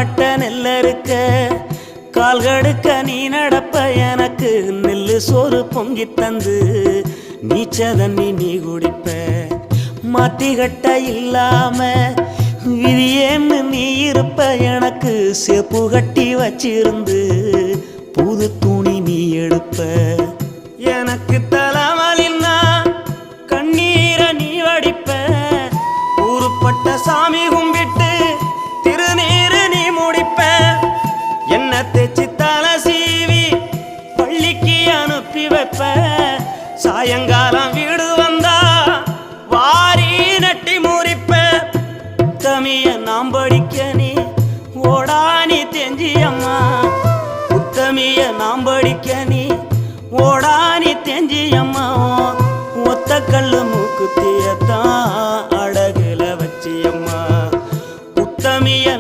வெட்ட நெல்ல இருக்க கால் கடுக்க நீ நடப்ப எனக்கு நெல்லு சோறு பொங்கி தந்து நீச்ச தண்ணி நீ குடிப்ப மாத்தி கட்ட இல்லாம விதியேன்னு நீ இருப்ப எனக்கு சேப்பு கட்டி வச்சிருந்து புது துணி நீ எடுப்ப எனக்கு தலைவலின்னா கண்ணீரை நீ வடிப்ப ஊருப்பட்ட சாமி கும்பிட்டு திருநீரு நீ முடிப்ப என்ன தேச்சி தலை சீவி பள்ளிக்கு அனுப்பி வைப்ப சாயங்காலம் வீடு வந்தா வாரி நட்டி முறிப்ப உத்தமிய நாம் படிக்க நீ ஓடானி தெஞ்சியம்மா உத்தமிய நாம் படிக்க நீ ஓடானி தெஞ்சியம்மா ஒத்த கல்லு மூக்குத்தியத்தான்